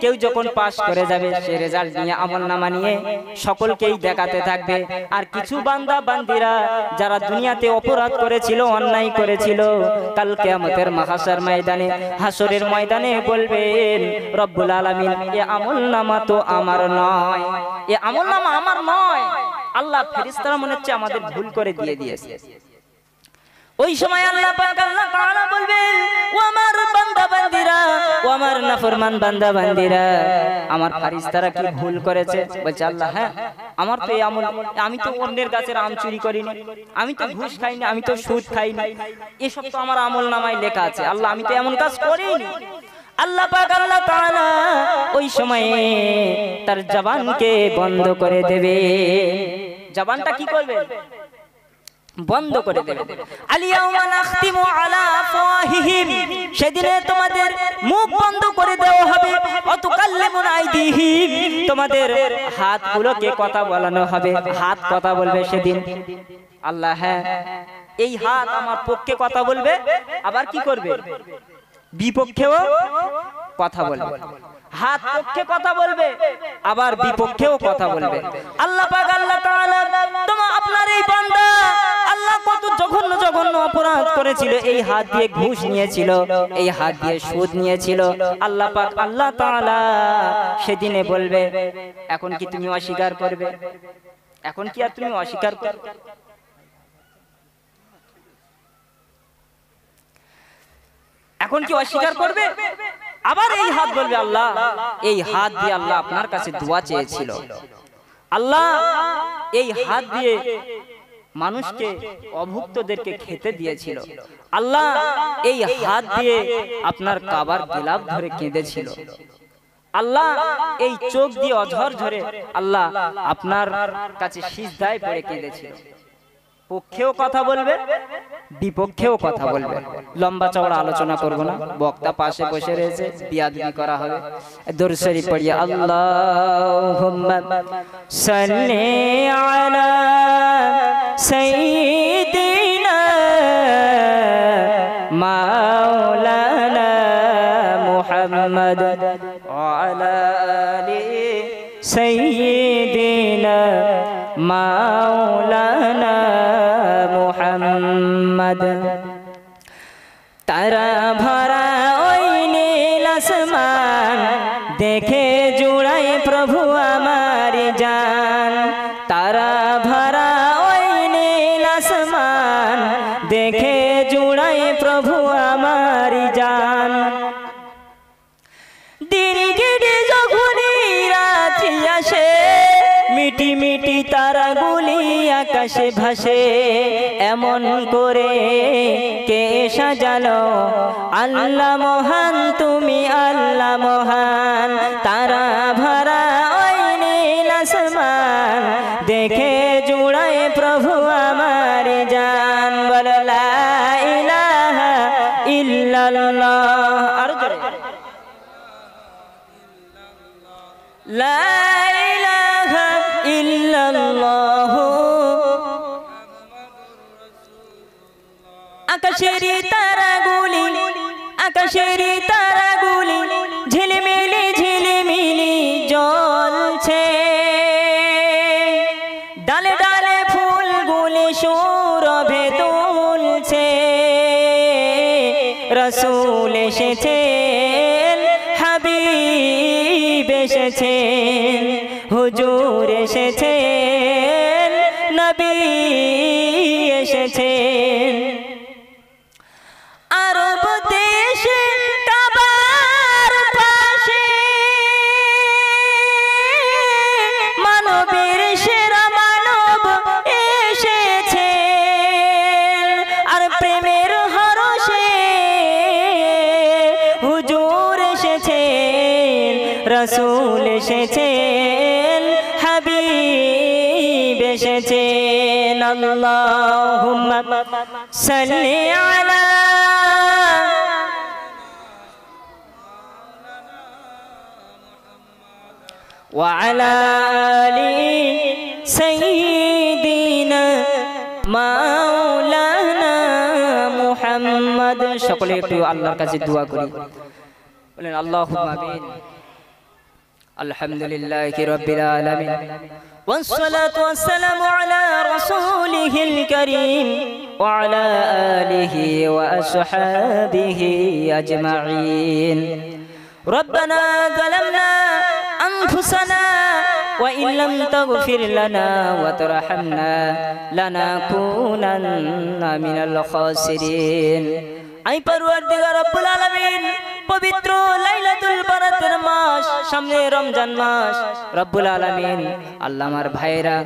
Speaker 1: কেউ যখন পাস করে যাবে সে রেজাল্ট নিয়ে আমলনামা নিয়ে সকলকেই দেখাতে থাকবে। আর কিছু বান্দা বান্দিরা যারা দুনিয়াতে অপরাধ করেছিল, অন্যায় করেছিল, কাল কিয়ামতের মাহশার ময়দানে, হাসরের ময়দানে বলবেন রব্বুল আলামিন এ আমলনামা তো আমার নয়, এ আমলনামা আমার নয়। আল্লাহ ফেরেশতারা মনে হচ্ছে আমাদের ভুল করে দিয়ে দিয়েছে। ওই সময় আল্লাহ পাক আল্লাহ তাআলা বলবেন ও আমার বান্দা বান্দীরা, ও আমার নাফরমান বান্দা বান্দীরা, আমার ফেরেশতারা কি ভুল করেছে? বলছে আল্লাহ হ্যাঁ, আমার তো এই আমল, আমি তো অন্যের গাছের আম চুরি করিনি, আমি তো ঘুষ খাইনি, আমি তো সুদ খাইনি, এসব তো আমার আমলনামায় লেখা আছে। আল্লাহ আমি তো এমন কাজ করিনি। আল্লাহ পাক আল্লাহ তাআলা ওই সময়ে তার জবানকে বন্ধ করে দেবে। জবানটা কি করবে? বন্ধ করে দেবে। আলিয়াউমা নাখতিমু আলা আফওয়াহিহিম, সেদিনে তোমাদের মুখ বন্ধ করে দেওয়া হবে। অতুকাল্লিমুনা আইদিহিম, তোমাদের হাতগুলোকে কথা বলানো হবে। হাত কথা বলবে সেদিন। আল্লাহ হ্যাঁ, এই হাত আমার পক্ষে কথা বলবে, আবার কি করবে? বিপক্ষেও কথা বলবে। হাত পক্ষে কথা বলবে, আবার বিপক্ষেও কথা বলবে। আল্লাহ পাক আল্লাহ তাআলা তোমার আপনার এই বান্দা আল্লাহ কত জঘন্য জঘন্য অপরাধ করেছিল। এই হাত দিয়ে ঘুষ নিয়েছিল, এই হাত দিয়ে সুদ নিয়েছিল। আল্লাহ পাক আল্লাহ তাআলা সেদিনে বলবে এখন কি তুমি অস্বীকার করবে? এখন কি আর তুমি অস্বীকার করবে? এখন কি অস্বীকার করবে? আবার এই হাত বলবে আল্লাহ এই হাত দিয়ে আল্লাহ আপনার কাছে দোয়া চেয়েছিল, আল্লাহ এই হাত দিয়ে মানুষকে অভুক্তদেরকে খেতে দিয়েছিল, আল্লাহ এই হাত দিয়ে আপনার কাবার গিলাফ ধরে কেঁদেছিল, আল্লাহ এই চোখ দিয়ে অঝর ঝরে আল্লাহ আপনার কাছে সিজদায় পড়ে কেঁদেছিল। পক্ষেও কথা বলবে, বিপক্ষেও কথা বলবে। লম্বা চওড়া আলোচনা করব না, বক্তা পাশে বসে রয়েছে, বিয়াদবি করা হবে। দরুদ শরীফ পড়িয়ে আল্লাহুম্মা সাল্লি আলা সাইয়্যিদিনা মাওলানা মুহাম্মদ ওয়া আলা আলি সাইয়্যিদিনা মাওলানা মুহাম্মদ। তারা ভরা ওই নীল আসমান দেখে জুড়ায় প্রভু আমার জান। তারা ভরা ওই নীল আসমান দেখে জুড়ায় প্রভু আমার জান। দিন কেটে যখনই রাত্রি আসে মিটি মিটি তারাগুলি আকাশে ভাসে, এমন করে কে সাজালো আল্লাহ মহান, তুমি আল্লাহ মহান। তারা ভরা ওই নীল আসমান দেখে জুড়ায় প্রভু আমার জান। বলো লা ইলাহা ইল্লাল্লাহ, আর জোরে লা ইলাহা ইল্লাল্লাহ। আকাশের তারাগুলি, আকাশের তারাগুলি ঝিলিমিলি ঝিলিমিলি জ্বলছে, ডালে ডালে ফুলগুলি সৌরভে দুলছে। রাসূল এসেছেন, হাবিব এসেছেন, হুজুর এসেছেন, নবী এসেছেন। আরব দেশে রসুল এসেছেন, হাবিব এসেছেন। আল্লাহুম্মা সাল্লি আলা ওয়া আলা আলি সাইয়্যিদিনা মাওলানা মুহাম্মদ। সকলে একটু আল্লাহর কাছে দোয়া করি, বলেন আল্লাহুম্মা আমিন। আলহামদুলিল্লাহি রাব্বিল আলামিন ওয়াসসালাতু ওয়াসসালামু আলা রাসূলিহিল কারীম ওয়া আলা আলিহি ওয়া আসহাবিহি আজমাইন। রব্বানা যালামনা আনফুসানা ওয়া ইন লাম তাগফির লানা ওয়া তারহামনা লানাকুনান্না মিনাল খাসিরিন। আই পরওয়ারদিগার রব্বুল আলামিন, পবিত্র লাইলাতুল বারাতের মাস, সামনে রমজান মাস। রব্বুল আলামিন, আল্লাহ আমার ভাইরা,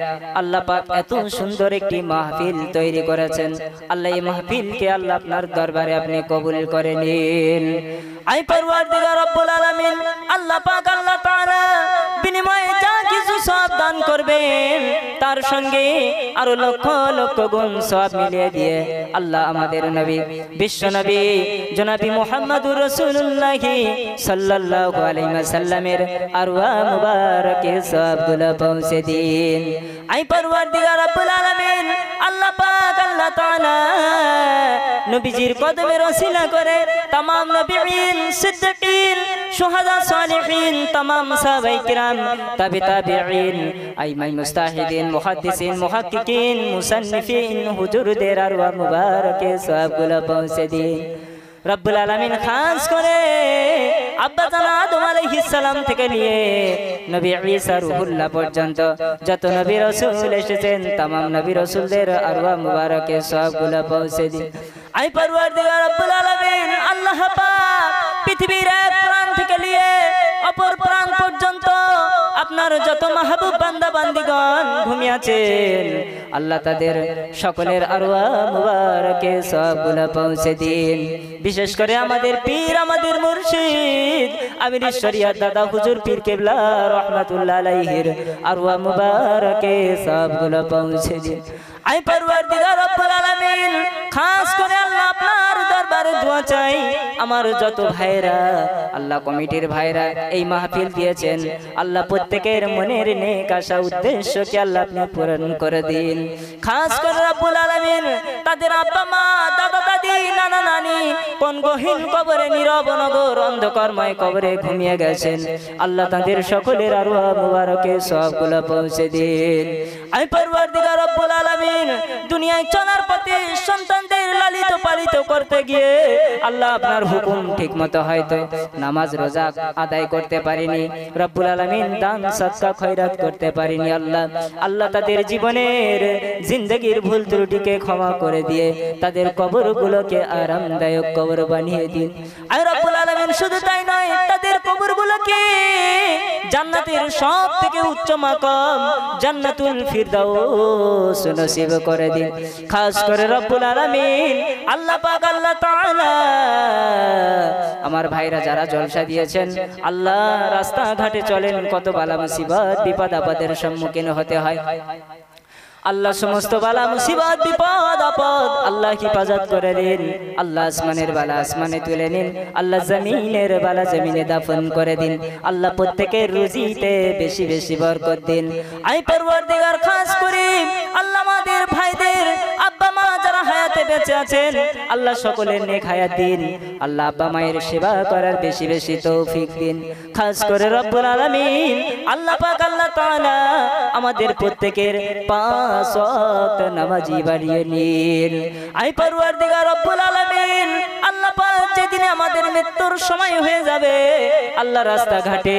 Speaker 1: আল্লাহ পাক এত সুন্দর একটি মাহফিল তৈরি করেছেন। আল্লাহ এই মাহফিলকে আল্লাহ আপনার দরবারে আপনি কবুল করে নিন। আই পরওয়ারদিগার রব্বুল আলামিন, আল্লাহ পাক আল্লাহ তাআলা বিনিময়ে যা কিছু সওয়াব দান করবেন, তার সঙ্গে আরো লক্ষ লক্ষ গুণ সওয়াব মিলিয়ে দিয়ে আল্লাহ আমাদের নবী, বিশ্ব নবী জনাবি মুহাম্মদুর রাসূলুল্লাহ সাল্লাল্লাহু আলাইহি ওয়াসাল্লামের আরওয়াহ মুবারকে সওয়াবগুলো পৌঁছে দিন। আই পরওয়ারদিগার রব্বুল আলামিন, আল্লাহ পাক আল্লাহ তাআলা নবীজির কদমের ওসিলা করে तमाम নবীন, সিদ্দিকিন, শুহাদা, সালিহিন, तमाम সাহাবায়ে কিরাম, তাবিঈন, আইমাই মুস্তাহিদিন, মুহাদ্দিসিন, মুহাক্কিকিন, মুসান্নিফিন, হুজুরদের আরওয়াহ মুবারকে সওয়াবগুলো পৌঁছে দিন। রব্বুল আলামিন খাস করে আব্বা জান আদম আলাইহিস সালাম থেকে নিয়ে নবী ঈসা রূহুল্লাহ পর্যন্ত যত নবী রাসূল এসেছেন, तमाम নবী রাসূলদের আরওয়াহ মুবারকে সওয়াবগুলো পৌঁছে দিন। আই পরওয়ারদিগার রব্বুল আলামিন, আল্লাহ পাক পৃথিবীর এক প্রান্ত থেকে নিয়ে অপর প্রান্ত পর্যন্ত আপনার যত মাহবুব বান্দা বান্দিগণ ঘুমিয়ে আছেন, আল্লাহ তাদের সকলের আরওয়াহ মুবারকে সওয়াবগুলো পৌঁছে দিন। বিশেষ করে আমাদের পীর, আমাদের মুর্শিদ আমির শরিয়ত দাদা হুজুর পীর কেবলা রাহমাতুল্লাহ আলাইহির আরওয়াহ মুবারকে সওয়াবগুলো পৌঁছে দিন। আই পরওয়ারদিগার রব্বুল আলামিন, খাস করে আল্লাহ আপনার দরবারে দোয়া চাই, আমার যত ভাইরা, আল্লাহ কমিটির ভাইরা এই মাহফিল দিয়েছেন, আল্লাহ প্রত্যেকের মনের নেক আশা উদ্দেশ্যকে আল্লাহ আপনি পূরণ করে দিন। খাস করে রব্বুল আলামিন, তাদের আব্বা মা, দাদা দাদি, নানা নানি কোন গহীন কবরে, নীরব নগর অন্ধকারময় কবরে ঘুমিয়ে গেছেন, আল্লাহ তাদের সকলের আরওয়াহ মুবারকে সওয়াবগুলো পৌঁছে দিন। আই পরওয়ারদিগার রব্বুল আলামিন, দুনিয়ায় চলার পথে সন্তানদের লালিত পালিত করতে গিয়ে আল্লাহ আপনার হুকুম ঠিকমতো হয়তো নামাজ রোজা আদায় করতে পারেনি, রব্বুল আলামিন দান সদকা খয়রাত করতে পারেনি। আল্লাহ তাদের জীবনের জিন্দগির ভুল ত্রুটিকে ক্ষমা করে দিয়ে তাদের কবরগুলোকে আরামদায়ক কবর বানিয়ে দিন। আর রব্বুল আলামিন শুধু তাই নয়, তাদের কবরগুলোকে জান্নাতের সব থেকে উচ্চ মাকাম জান্নাতুল ফিরদাউস নসিব করে দিন। খাস করে রব্বুল আলামিন, আল্লাহ পাক আল্লাহ তাআলা আমার ভাইরা যারা জলসা দিয়েছেন, আল্লাহ রাস্তাঘাটে চলেন, কত বালা মুসিবত বিপদ আপদের সম্মুখীন হতে হয়, আল্লাহ সমস্ত বালা মুসিবত বিপদ আপদ আল্লাহ হিফাজত করে দিন। আল্লাহ আসমানের বালা আসমানে তুলে নিন, আল্লাহ জমিনের বালা জমিনে দাফন করে দিন। আল্লাহ প্রত্যেকের রুজিতে বেশি বেশি বরকত দিন। আই পরওয়ারদিগার খাস করে আল্লাহ আমাদের ভাইদের আব্বা মা যারা হায়াতে বেঁচে আছেন, আল্লাহ সকলের নেক হায়াত দিন। আল্লাহ আব্বা মায়ের সেবা করার বেশি বেশি তৌফিক দিন। খাস করে রব্বুল আলামিন, আল্লাহ পাক আল্লাহ তাআলা আমাদের প্রত্যেকের পাঁচ ওয়াক্ত নামাজি বানিয়ে নিন। আই পরওয়ারদিগার রব্বুল আলামিন, আল্লাহ পাক যেদিন আমাদের মৃত্যুর সময় হয়ে যাবে, আল্লাহ রাস্তাঘাটে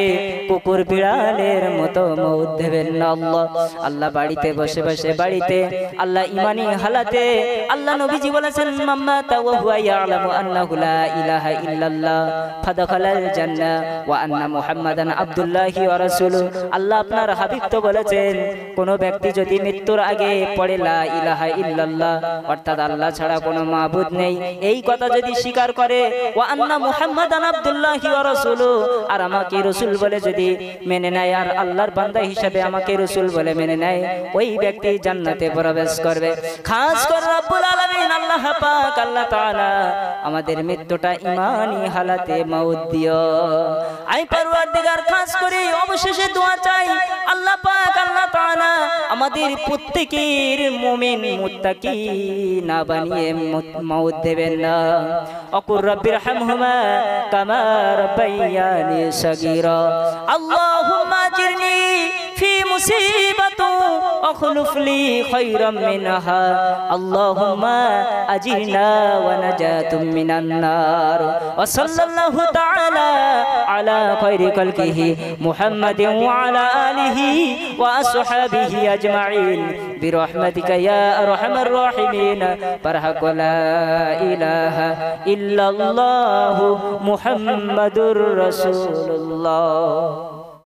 Speaker 1: কুকুর বিড়ালের মতো মউত দেবেন না। আল্লাহ বাড়িতে বসে বসে, বাড়িতে আল্লাহ ইমানি হালাতে, আল্লাহ নবীজি বলেছেন মাম্মাতা ওয়া হুয়া ইয়ালামু আন্নাহু লা ইলাহা ইল্লাল্লাহ ফাদাখালাল জান্নাহ ওয়া আন্না মুহাম্মাদান আবদুল্লাহি ওয়া রাসূলুহু। আল্লাহ আপনার হাবিব তো বলেছেন, কোন ব্যক্তি যদি মৃত্যুর আগে পড়ে লা ইলাহা ইল্লাল্লাহ, অর্থাৎ আল্লাহ ছাড়া কোনো মাবুদ নেই, এই কথা যদি স্বীকার করে, ওয়া আন্না মুহাম্মাদান আব্দুল্লাহি ওয়া রাসূলুহু, আর আমাকে রাসূল বলে যদি মেনে নেয় আর আল্লাহর বান্দা হিসেবে আমাকে রাসূল বলে মেনে নেয়, ওই ব্যক্তি জান্নাতে প্রবেশ করবে। খাস করে রব্বুল আলামিন আল্লাহ পাক আল্লাহ তাআলা আমাদের মৃত্যুটা ঈমানি হালাতে মউত দিও। আই পরওয়ারদিগার খাস করে অবশেষে দোয়া চাই, আল্লাহ পাক আল্লাহ তাআলা আমাদের প্রত্যেকের মুমিন মুত্তাকি না বানিয়ে মউত দেবেন না। অকুর রাব্বিরহামহুমা কামা রাব্বায়ানি সগীরা। আল্লাহুম্মা আজিরনি ফি মুসিবাতি আখলুফ লি খায়রাম মিনহা। আল্লাহুম্মা আজিরনা ওয়া নাজাতুম মিনান নার। ওয়া সাল্লাল্লাহু তাআলা আলা খায়রি খালকিহি মুহাম্মাদিন ওয়া আলা আলিহি ওয়া আসহাবিহি আজমাইন বিরহমাতিকা ইয়া আরহামার রাহিমিন। বারহাক লা ইলাহা ইল্লাল্লাহু মুহাম্মাদুর রাসূলুল্লাহ।